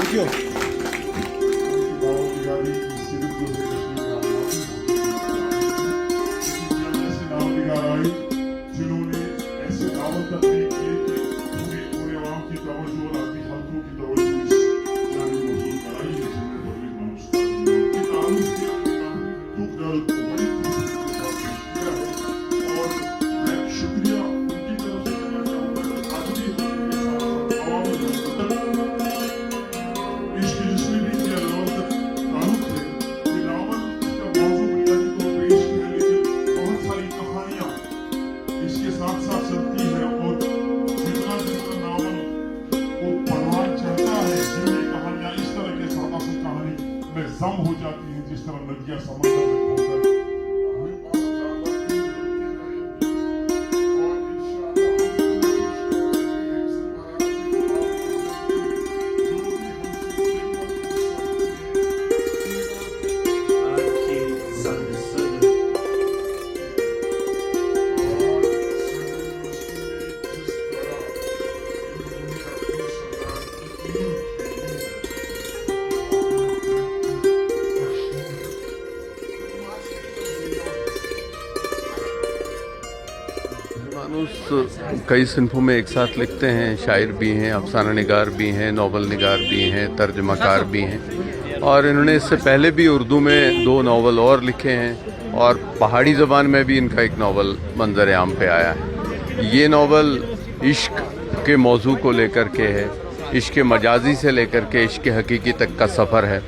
Thank you. जिन्होंने ऐसे दावत तकलीफ किए कि पूरे आवाम की तवज्जो और आदमी हल्कों की तवज्जो इस जानिब मौसूल कराई है, जिसमें परवेज मानूस की तारीफ की दुख दर्द को बड़ी खूबसूरती के साथ पेश किया है। और मैं शुक्रिया उनकी तरफ से करना चाहूँगा कि आज भी उनके साथ आवाम इश्क जिसने भी किया और तारुफ है कि नावल का मौजू बुनियादी तौर पर इश्क है, लेकिन बहुत सारी कहानियाँ इसके साथ साथ चलती है। और जितना नावल को पढ़ना चाहता है, जिनकी कहानियां इस तरह के असल कहानी में जम हो जाती है, जिस तरह नदियां समंदर में खोकर मानूस कई सिनफों में एक साथ लिखते हैं, शायर भी हैं, अफसाना निगार भी हैं, नावल निगार भी हैं, तर्जमाकार भी हैं। और इन्होंने इससे पहले भी उर्दू में 2 नावल और लिखे हैं और पहाड़ी ज़बान में भी इनका एक नावल मंजर आम पे आया है। ये नावल इश्क के मौजू को लेकर के है, इश्क मजाजी से लेकर के इश्क हकीकी तक का सफ़र है।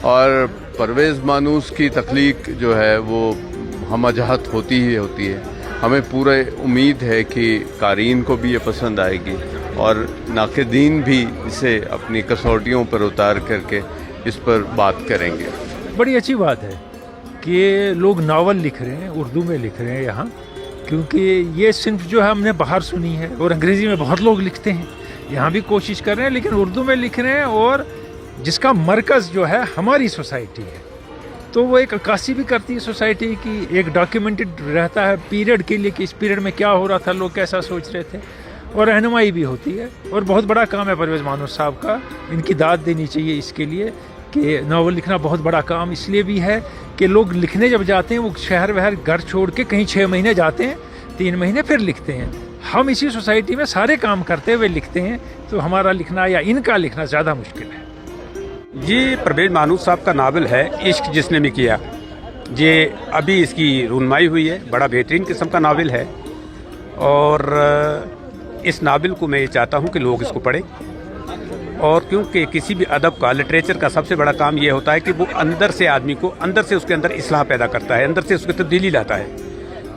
और परवेज़ मानूस की तख्लीक जो है वो हमजहत होती ही होती है। हमें पूरे उम्मीद है कि क़ारीन को भी ये पसंद आएगी और नाक़दीन भी इसे अपनी कसौटियों पर उतार करके इस पर बात करेंगे। बड़ी अच्छी बात है कि लोग नावल लिख रहे हैं, उर्दू में लिख रहे हैं यहाँ, क्योंकि ये सिर्फ जो है हमने बाहर सुनी है और अंग्रेज़ी में बहुत लोग लिखते हैं, यहाँ भी कोशिश कर रहे हैं, लेकिन उर्दू में लिख रहे हैं। और जिसका मरकज़ जो है हमारी सोसाइटी है, तो वो एक अक्कासी भी करती है सोसाइटी की, एक डॉक्यूमेंटेड रहता है पीरियड के लिए कि इस पीरियड में क्या हो रहा था, लोग कैसा सोच रहे थे, और रहनुमाई भी होती है। और बहुत बड़ा काम है परवेज़ मानूस साहब का, इनकी दाद देनी चाहिए इसके लिए कि नावल लिखना बहुत बड़ा काम इसलिए भी है कि लोग लिखने जब जाते हैं वो शहर वहर घर छोड़ के कहीं 6 महीने जाते हैं, 3 महीने फिर लिखते हैं। हम इसी सोसाइटी में सारे काम करते हुए लिखते हैं, तो हमारा लिखना या इनका लिखना ज़्यादा मुश्किल है। ये परवेज़ मानूस साहब का नावल है इश्क जिसने भी किया। ये अभी इसकी रूनमाई हुई है, बड़ा बेहतरीन किस्म का नावल है। और इस नावल को मैं ये चाहता हूँ कि लोग इसको पढ़ें। और क्योंकि किसी भी अदब का, लिटरेचर का सबसे बड़ा काम ये होता है कि वो अंदर से आदमी को, अंदर से उसके अंदर इस्लाह पैदा करता है, अंदर से उसकी तब्दीली लाता है।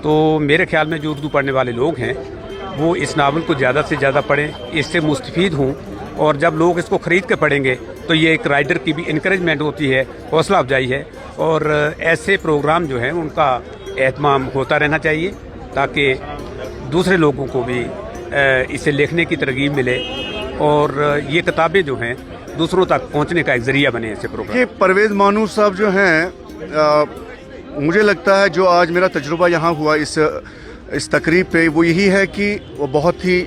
तो मेरे ख्याल में जो उर्दू पढ़ने वाले लोग हैं वो इस नावल को ज़्यादा से ज़्यादा पढ़ें, इससे मुस्तफ़ीद हों। और जब लोग इसको ख़रीद के पढ़ेंगे तो ये एक राइटर की भी इंकरेजमेंट होती है, हौसला अफजाई है। और ऐसे प्रोग्राम जो हैं उनका एहतमाम होता रहना चाहिए ताकि दूसरे लोगों को भी इसे लिखने की तरगीब मिले और ये किताबें जो हैं दूसरों तक पहुंचने का एक ज़रिया बने ऐसे प्रोग्राम। ये परवेज़ मानूस साहब जो हैं, मुझे लगता है जो आज मेरा तजुर्बा यहाँ हुआ इस तकरीब पे, वो यही है कि वो बहुत ही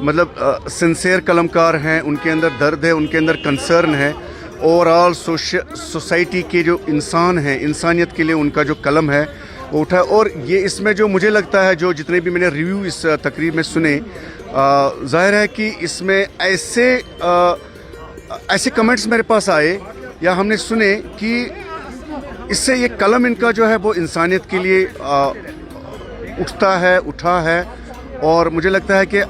मतलब सिंसियर कलमकार हैं। उनके अंदर दर्द है, उनके अंदर कंसर्न है। ओवरऑल सोसाइटी के जो इंसान हैं, इंसानियत के लिए उनका जो कलम है वो उठा। और ये इसमें जो मुझे लगता है, जो जितने भी मैंने रिव्यू इस तकरीब में सुने, ज़ाहिर है कि इसमें ऐसे कमेंट्स मेरे पास आए या हमने सुने कि इससे ये कलम इनका जो है वो इंसानियत के लिए उठा है। और मुझे लगता है कि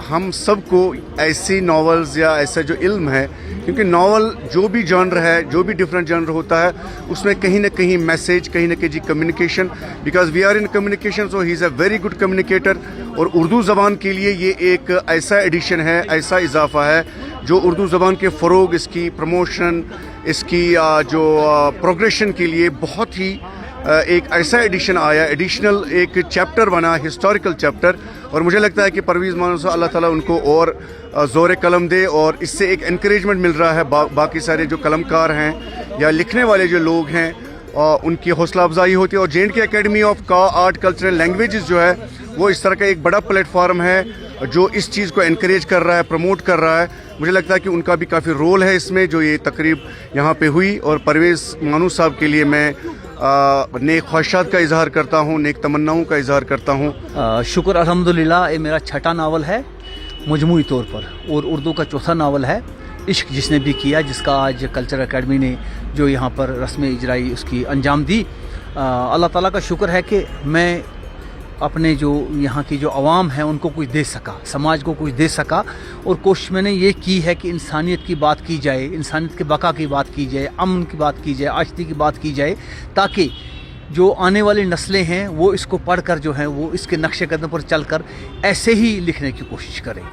हम सबको ऐसी नॉवेल्स या ऐसा जो इल्म है, क्योंकि नावल जो भी जॉनर है, जो भी डिफरेंट जॉनर होता है, उसमें कहीं ना कहीं मैसेज, कहीं ना कहीं communication, because we are in communication, so he is a very good communicator. और उर्दू ज़बान के लिए ये एक ऐसा एडिशन है, ऐसा इजाफा है जो उर्दू ज़बान के फ़रोग, इसकी प्रमोशन, इसकी जो प्रोग्रेशन के लिए बहुत ही एक ऐसा एडिशन आया, एडिशनल एक चैप्टर बना, हिस्टोरिकल चैप्टर। और मुझे लगता है कि परवेज़ मानूस अल्लाह ताला उनको और ज़ोर कलम दे, और इससे एक इनकरेजमेंट मिल रहा है बाकी सारे जो कलमकार हैं या लिखने वाले जो लोग हैं, उनकी हौसला अफजाई होती है। और JNK academy of art, culture and languages जो है वो इस तरह का एक बड़ा प्लेटफार्म है जो इस चीज़ को एनकरेज कर रहा है, प्रमोट कर रहा है, मुझे लगता है कि उनका भी काफ़ी रोल है इसमें, जो ये तकरीब यहाँ पे हुई। और परवेज़ मानूस साहब के लिए मैं नेक ख्वाहिशात का इजहार करता हूँ, नेक तमन्नाओं का इजहार करता हूँ। शुक्र अल्हम्दुलिल्लाह, ये मेरा छठा नावल है मजमूई तौर पर, और उर्दू का चौथा नावल है इश्क जिसने भी किया, जिसका आज कल्चर एकेडमी ने जो यहाँ पर रस्म इजराई उसकी अंजाम दी। अल्लाह ताला का शुक्र है कि मैं अपने जो यहाँ की जो आवाम है उनको कुछ दे सका, समाज को कुछ दे सका। और कोशिश मैंने ये की है कि इंसानियत की बात की जाए, इंसानियत के बका की बात की जाए, अमन की बात की जाए, आशिकी की बात की जाए, ताकि जो आने वाली नस्लें हैं वो इसको पढ़कर जो है वो इसके नक्शे कदम पर चलकर ऐसे ही लिखने की कोशिश करें।